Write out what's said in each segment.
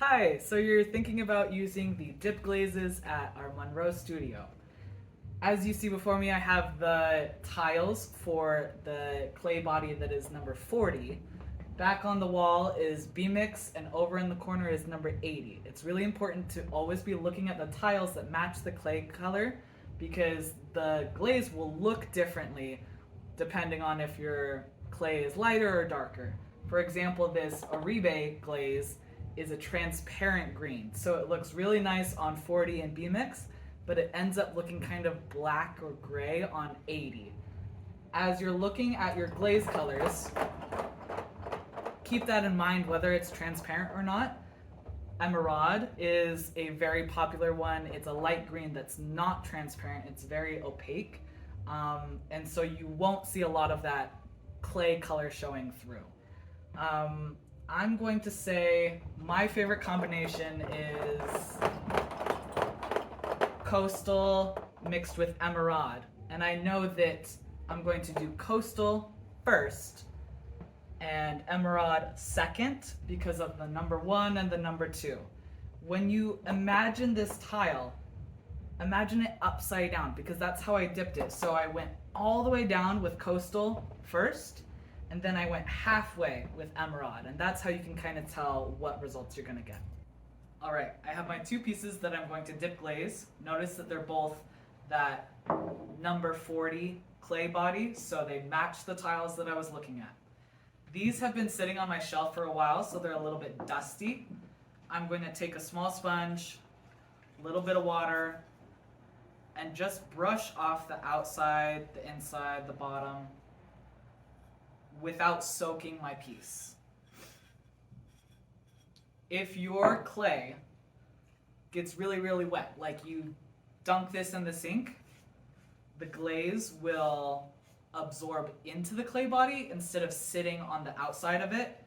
Hi, so you're thinking about using the dip glazes at our Monroe studio. As you see before me, I have the tiles for the clay body that is number 40. Back on the wall is B-Mix, and over in the corner is number 80. It's really important to always be looking at the tiles that match the clay color because the glaze will look differently depending on if your clay is lighter or darker. For example, this Oribe glaze is a transparent green, so it looks really nice on 40 and B-Mix, but it ends up looking kind of black or gray on 80. As you're looking at your glaze colors, keep that in mind whether it's transparent or not. Emerald is a very popular one. It's a light green that's not transparent, it's very opaque. And so you won't see a lot of that clay color showing through. I'm going to say my favorite combination is Coastal mixed with Emerald. And I know that I'm going to do Coastal first and Emerald second because of the number 1 and the number 2. When you imagine this tile, imagine it upside down because that's how I dipped it. So I went all the way down with Coastal first, and then I went halfway with Emerald, and that's how you can kind of tell what results you're gonna get. All right, I have my 2 pieces that I'm going to dip glaze. Notice that they're both that number 40 clay body, so they match the tiles that I was looking at. These have been sitting on my shelf for a while, so they're a little bit dusty. I'm going to take a small sponge, a little bit of water, and just brush off the outside, the inside, the bottom, without soaking my piece. If your clay gets really, really wet, like you dunk this in the sink, the glaze will absorb into the clay body instead of sitting on the outside of it.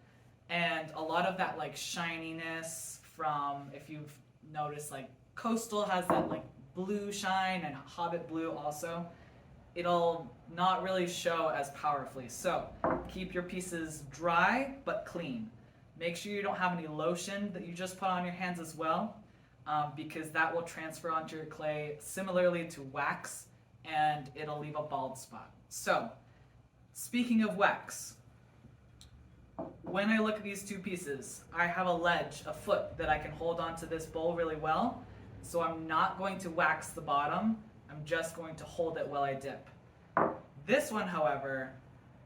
And a lot of that like shininess from, if you've noticed, like Coastal has that like blue shine and Hobbit blue also, it'll not really show as powerfully. So keep your pieces dry but clean. Make sure you don't have any lotion that you just put on your hands as well, because that will transfer onto your clay similarly to wax, and it'll leave a bald spot. So, speaking of wax, when I look at these 2 pieces, I have a ledge, a foot, that I can hold onto this bowl really well. So I'm not going to wax the bottom, I'm just going to hold it while I dip. This one, however,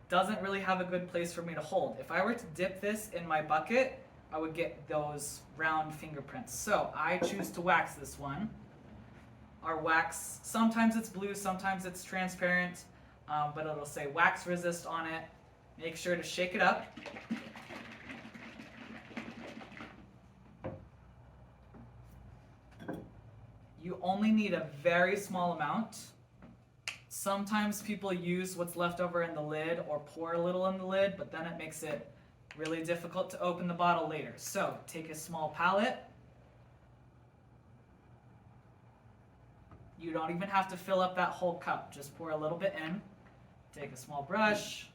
doesn't really have a good place for me to hold. If I were to dip this in my bucket, I would get those round fingerprints. So I choose to wax this one. Our wax, sometimes it's blue, sometimes it's transparent, but it'll say wax resist on it. Make sure to shake it up. You only need a very small amount. Sometimes people use what's left over in the lid or pour a little in the lid, but then it makes it really difficult to open the bottle later. So take a small palette. You don't even have to fill up that whole cup. Just pour a little bit in. Take a small brush.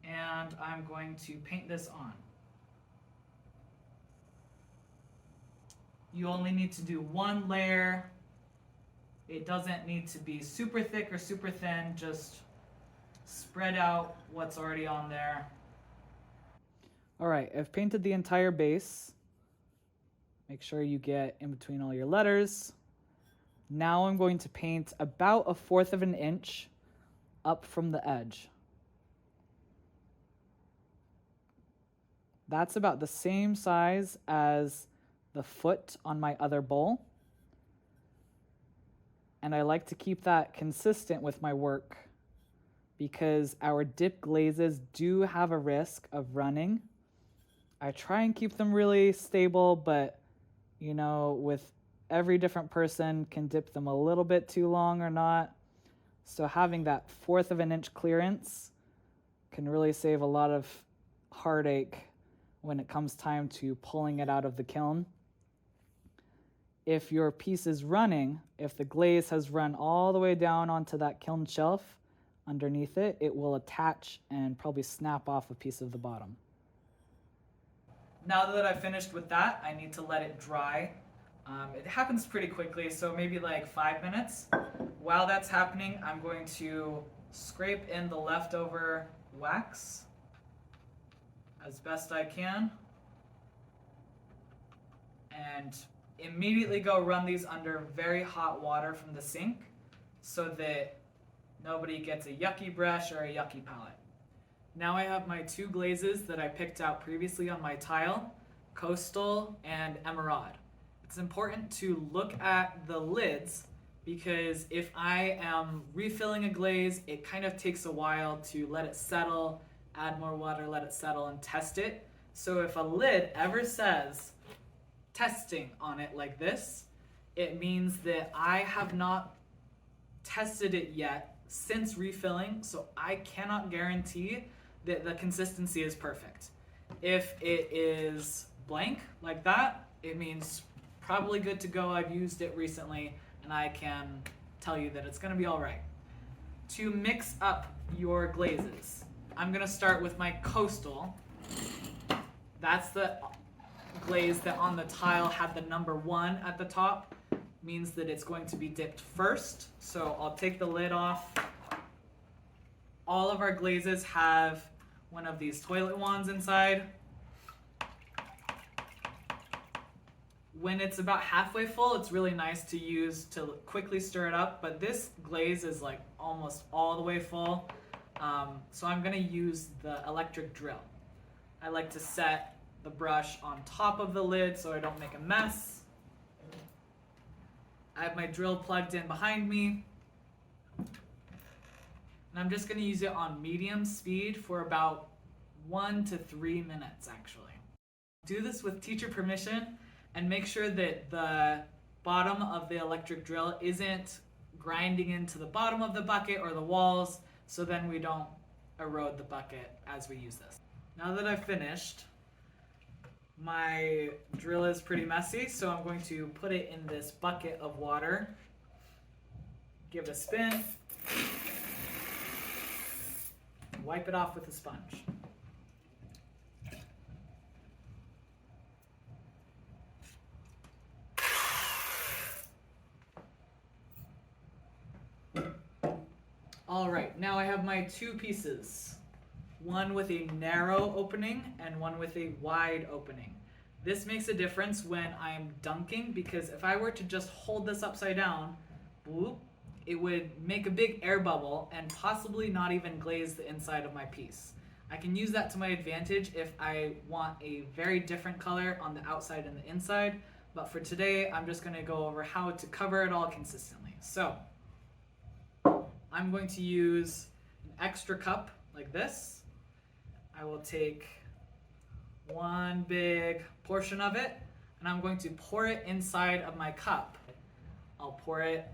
And I'm going to paint this on. You only need to do 1 layer. It doesn't need to be super thick or super thin. Just spread out what's already on there. All right, I've painted the entire base. Make sure you get in between all your letters. Now I'm going to paint about 1/4 of an inch up from the edge. That's about the same size as the foot on my other bowl. And I like to keep that consistent with my work because our dip glazes do have a risk of running. I try and keep them really stable, but you know, with every different person can dip them a little bit too long or not. So having that 1/4 of an inch clearance can really save a lot of heartache when it comes time to pulling it out of the kiln. If your piece is running, if the glaze has run all the way down onto that kiln shelf underneath it, it will attach and probably snap off a piece of the bottom. Now that I've finished with that, I need to let it dry. It happens pretty quickly, so maybe like 5 minutes. While that's happening, I'm going to scrape in the leftover wax as best I can. And immediately go run these under very hot water from the sink so that nobody gets a yucky brush or a yucky palette. Now I have my 2 glazes that I picked out previously on my tile, Coastal and Emerald. It's important to look at the lids because if I am refilling a glaze, it kind of takes a while to let it settle, add more water, let it settle, and test it. So if a lid ever says testing on it like this, it means that I have not tested it yet since refilling, so I cannot guarantee that the consistency is perfect. If it is blank like that, it means probably good to go. I've used it recently and I can tell you that it's going to be all right. To mix up your glazes, I'm going to start with my Coastal. That's the glaze that on the tile had the number 1 at the top, means that it's going to be dipped first. So I'll take the lid off. All of our glazes have one of these toilet wands inside. When it's about halfway full, it's really nice to use to quickly stir it up, but this glaze is like almost all the way full. So I'm gonna use the electric drill. I like to set the brush on top of the lid so I don't make a mess. I have my drill plugged in behind me. And I'm just going to use it on medium speed for about 1 to 3 minutes, actually. Do this with teacher permission and make sure that the bottom of the electric drill isn't grinding into the bottom of the bucket or the walls, so then we don't erode the bucket as we use this. Now that I've finished, my drill is pretty messy, so I'm going to put it in this bucket of water, give it a spin, wipe it off with a sponge. All right, now I have my 2 pieces. One with a narrow opening and one with a wide opening. This makes a difference when I'm dunking, because if I were to just hold this upside down, whoop, it would make a big air bubble and possibly not even glaze the inside of my piece. I can use that to my advantage if I want a very different color on the outside and the inside, but for today I'm just going to go over how to cover it all consistently. So I'm going to use an extra cup like this. I will take one big portion of it and I'm going to pour it inside of my cup. I'll pour it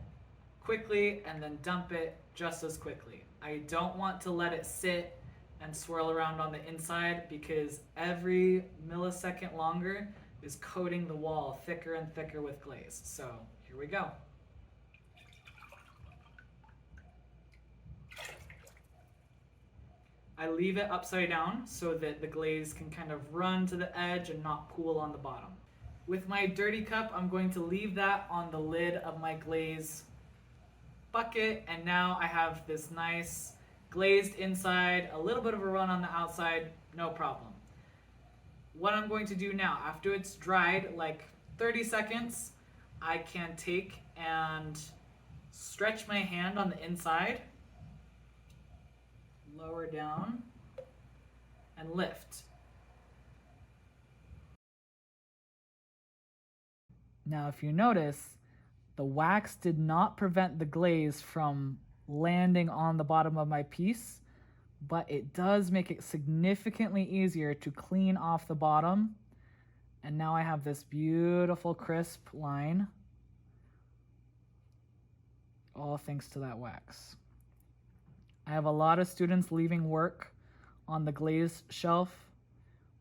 quickly and then dump it just as quickly. I don't want to let it sit and swirl around on the inside because every millisecond longer is coating the wall thicker and thicker with glaze. So here we go. I leave it upside down so that the glaze can kind of run to the edge and not pool on the bottom. With my dirty cup, I'm going to leave that on the lid of my glaze bucket, and now I have this nice glazed inside, a little bit of a run on the outside, no problem. What I'm going to do now, after it's dried like 30 seconds, I can take and stretch my hand on the inside, lower down, and lift. Now, if you notice, the wax did not prevent the glaze from landing on the bottom of my piece, but it does make it significantly easier to clean off the bottom. And now I have this beautiful crisp line, all thanks to that wax. I have a lot of students leaving work on the glaze shelf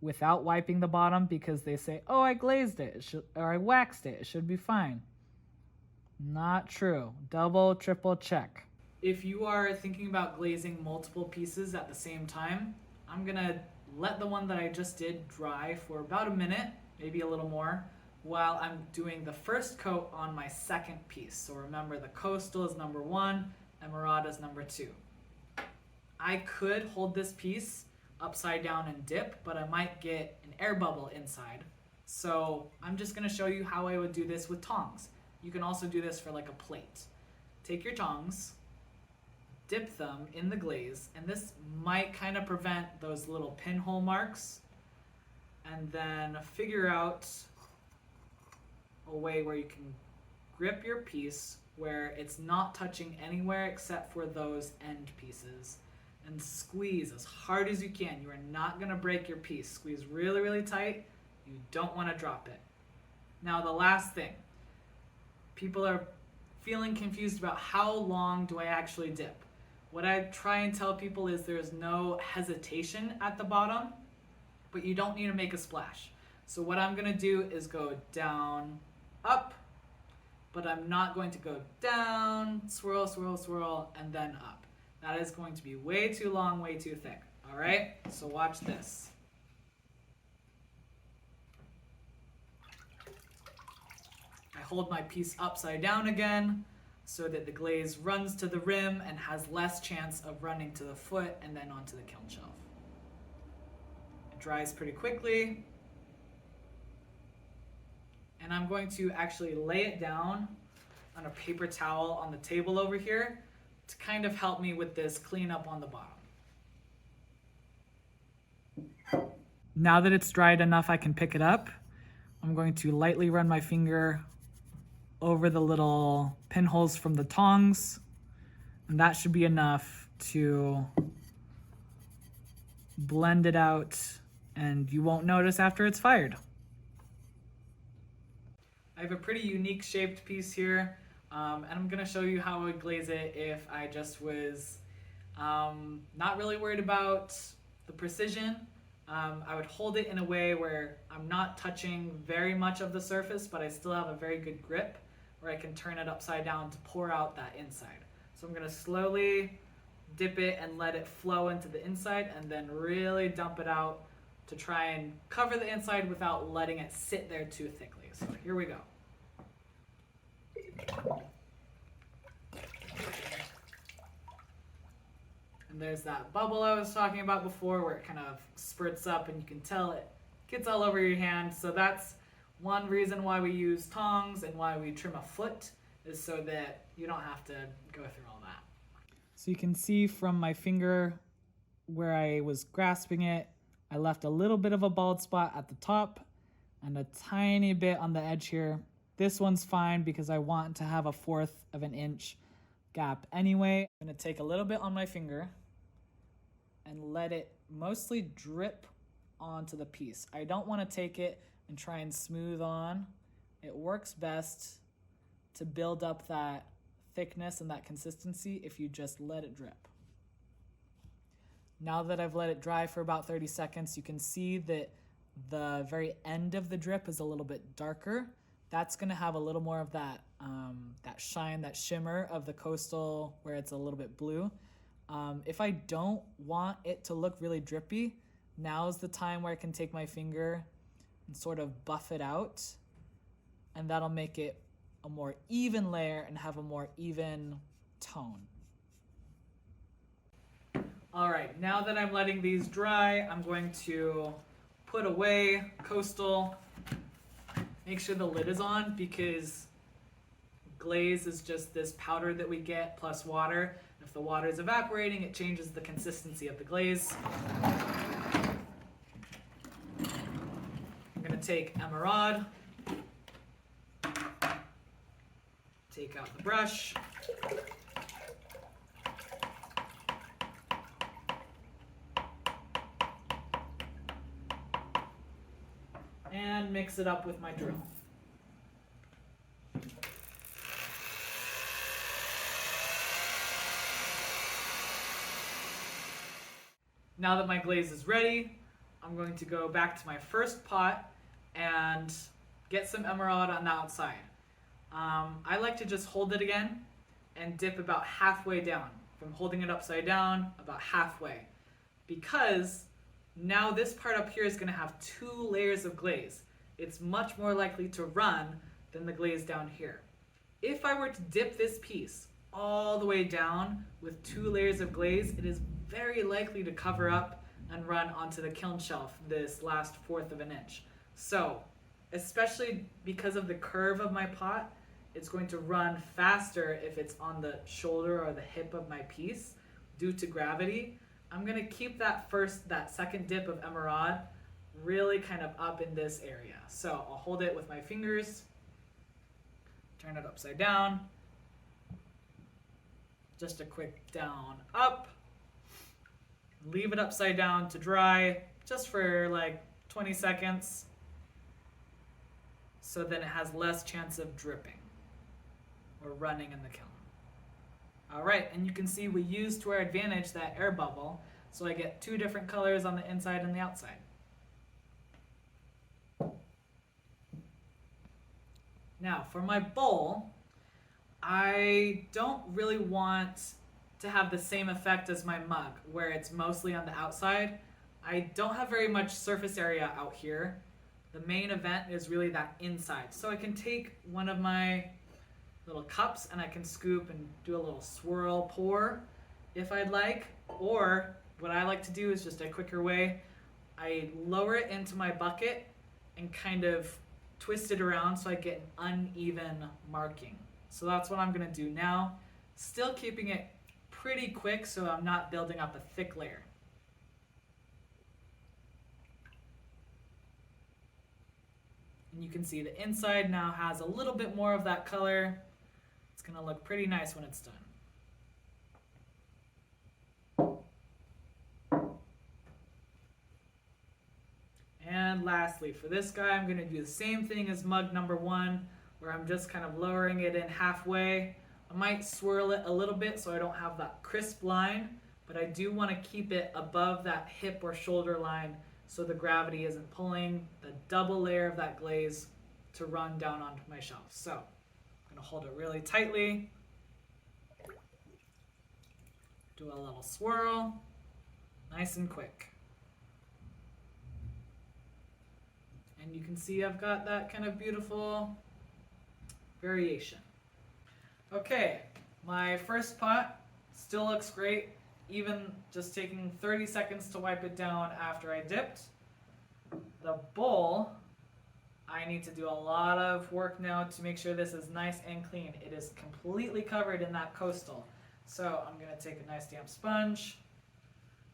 without wiping the bottom because they say, oh, I glazed it, or I waxed it, it should be fine. Not true. Double, triple check. If you are thinking about glazing multiple pieces at the same time, I'm gonna let the one that I just did dry for about a minute, maybe a little more, while I'm doing the first coat on my second piece. So remember, the coastal is number 1, Emerald is number 2. I could hold this piece upside down and dip, but I might get an air bubble inside. So I'm just going to show you how I would do this with tongs. You can also do this for like a plate. Take your tongs, dip them in the glaze, and this might kind of prevent those little pinhole marks, and then figure out a way where you can grip your piece where it's not touching anywhere except for those end pieces, and squeeze as hard as you can. You are not going to break your piece. Squeeze really, really tight. You don't want to drop it. Now the last thing, people are feeling confused about how long do I actually dip. What I try and tell people is there's no hesitation at the bottom, but you don't need to make a splash. So what I'm going to do is go down, up, but I'm not going to go down, swirl, swirl, swirl, and then up. That is going to be way too long, way too thick. All right, so watch this. I hold my piece upside down again so that the glaze runs to the rim and has less chance of running to the foot and then onto the kiln shelf. It dries pretty quickly. And I'm going to actually lay it down on a paper towel on the table over here to kind of help me with this cleanup on the bottom. Now that it's dried enough I can pick it up, I'm going to lightly run my finger over the little pinholes from the tongs, and that should be enough to blend it out, and you won't notice after it's fired. I have a pretty unique shaped piece here, and I'm going to show you how I would glaze it if I just was not really worried about the precision. I would hold it in a way where I'm not touching very much of the surface, but I still have a very good grip where I can turn it upside down to pour out that inside. So I'm going to slowly dip it and let it flow into the inside, and then really dump it out to try and cover the inside without letting it sit there too thickly. So here we go. And there's that bubble I was talking about before where it kind of spurts up and you can tell it gets all over your hand. So that's one reason why we use tongs and why we trim a foot, is so that you don't have to go through all that. So you can see from my finger where I was grasping it, I left a little bit of a bald spot at the top and a tiny bit on the edge here. This one's fine because I want to have a 1/4 of an inch gap anyway. I'm going to take a little bit on my finger and let it mostly drip onto the piece. I don't want to take it and try and smooth on. It works best to build up that thickness and that consistency if you just let it drip. Now that I've let it dry for about 30 seconds, you can see that the very end of the drip is a little bit darker. That's going to have a little more of that that shine, that shimmer of the coastal where it's a little bit blue. If I don't want it to look really drippy, now's the time where I can take my finger and sort of buff it out, and that'll make it a more even layer and have a more even tone. All right, now that I'm letting these dry, I'm going to put away coastal. Make sure the lid is on, because glaze is just this powder that we get plus water. If the water is evaporating, it changes the consistency of the glaze. I'm going to take Emerald, take out the brush, and mix it up with my drill. Now that my glaze is ready, I'm going to go back to my first pot and get some emerald on the outside. I like to just hold it again and dip about halfway down. If I'm holding it upside down, about halfway. Because Now this part up here is going to have 2 layers of glaze. It's much more likely to run than the glaze down here. If I were to dip this piece all the way down with 2 layers of glaze, it is very likely to cover up and run onto the kiln shelf this last 1/4 of an inch. So, especially because of the curve of my pot, it's going to run faster if it's on the shoulder or the hip of my piece due to gravity. I'm going to keep that second dip of emerald really kind of up in this area. So I'll hold it with my fingers, turn it upside down, just a quick down, up, leave it upside down to dry just for like 20 seconds so then it has less chance of dripping or running in the kiln. Alright, and you can see we used to our advantage that air bubble, so I get 2 different colors on the inside and the outside. Now, for my bowl, I don't really want to have the same effect as my mug, where it's mostly on the outside. I don't have very much surface area out here. The main event is really that inside. So I can take one of my little cups and I can scoop and do a little swirl pour if I'd like. Or what I like to do is just a quicker way. I lower it into my bucket and kind of twist it around so I get an uneven marking. So that's what I'm going to do now. Still keeping it pretty quick so I'm not building up a thick layer. And you can see the inside now has a little bit more of that color. It's going to look pretty nice when it's done. And lastly, for this guy, I'm going to do the same thing as mug number 1, where I'm just kind of lowering it in halfway. I might swirl it a little bit so I don't have that crisp line, but I do want to keep it above that hip or shoulder line so the gravity isn't pulling the double layer of that glaze to run down onto my shelf. So I'm going to hold it really tightly, do a little swirl, nice and quick. And you can see I've got that kind of beautiful variation. Okay, my first pot still looks great, even just taking 30 seconds to wipe it down after I dipped. The bowl, I need to do a lot of work now to make sure this is nice and clean. It is completely covered in that coastal. So I'm going to take a nice damp sponge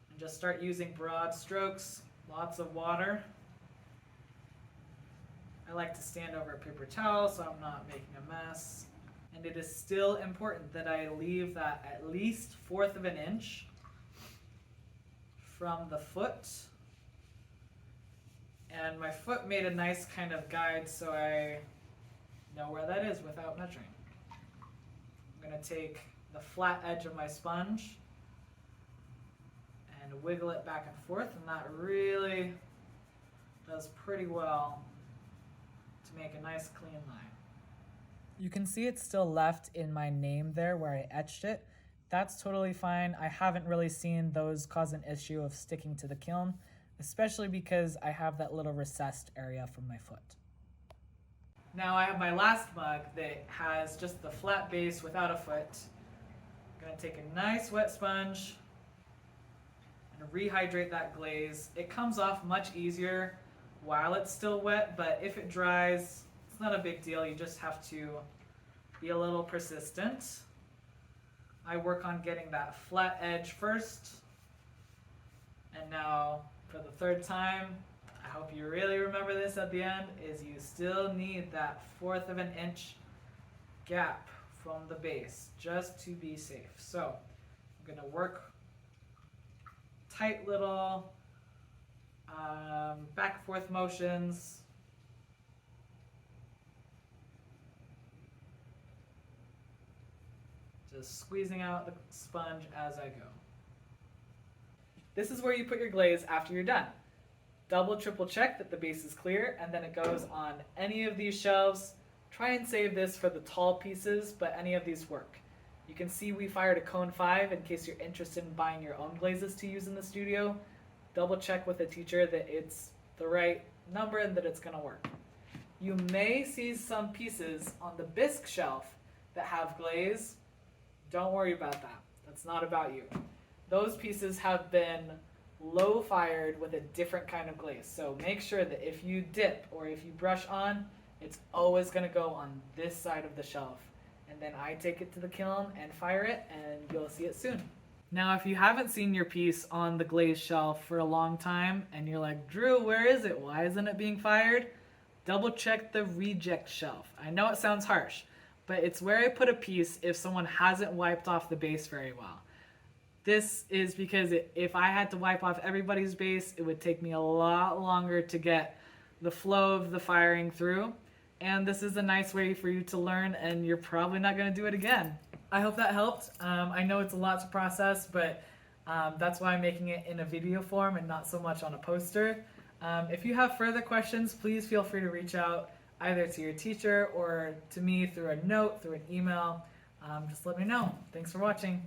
and just start using broad strokes, lots of water. I like to stand over a paper towel so I'm not making a mess. And it is still important that I leave that at least 1/4 of an inch from the foot. And my foot made a nice kind of guide so I know where that is without measuring. I'm going to take the flat edge of my sponge and wiggle it back and forth, and that really does pretty well to make a nice clean line. You can see it's still left in my name there where I etched it. That's totally fine. I haven't really seen those cause an issue of sticking to the kiln, especially because I have that little recessed area from my foot. Now I have my last mug that has just the flat base without a foot. I'm going to take a nice wet sponge and rehydrate that glaze. It comes off much easier while it's still wet, but if it dries, it's not a big deal. You just have to be a little persistent. I work on getting that flat edge first. And now for the 3rd time, I hope you really remember this at the end, is you still need that 1/4 of an inch gap from the base just to be safe. So I'm going to work tight little back and forth motions. Just squeezing out the sponge as I go. This is where you put your glaze after you're done. Double, triple check that the base is clear, and then it goes on any of these shelves. Try and save this for the tall pieces, but any of these work. You can see we fired a cone 5 in case you're interested in buying your own glazes to use in the studio. double check with a teacher that it's the right number and that it's going to work. You may see some pieces on the Bisque shelf that have glaze. Don't worry about that. That's not about you. Those pieces have been low fired with a different kind of glaze. So make sure that if you dip or if you brush on, it's always going to go on this side of the shelf. And then I take it to the kiln and fire it, and you'll see it soon. Now, if you haven't seen your piece on the glaze shelf for a long time and you're like, Drew, where is it? Why isn't it being fired? Double check the reject shelf. I know it sounds harsh, but it's where I put a piece if someone hasn't wiped off the base very well. This is because if I had to wipe off everybody's base, it would take me a lot longer to get the flow of the firing through. And this is a nice way for you to learn, and you're probably not going to do it again. I hope that helped. I know it's a lot to process, but that's why I'm making it in a video form and not so much on a poster. If you have further questions, please feel free to reach out either to your teacher or to me through a note, through an email. Just let me know. Thanks for watching.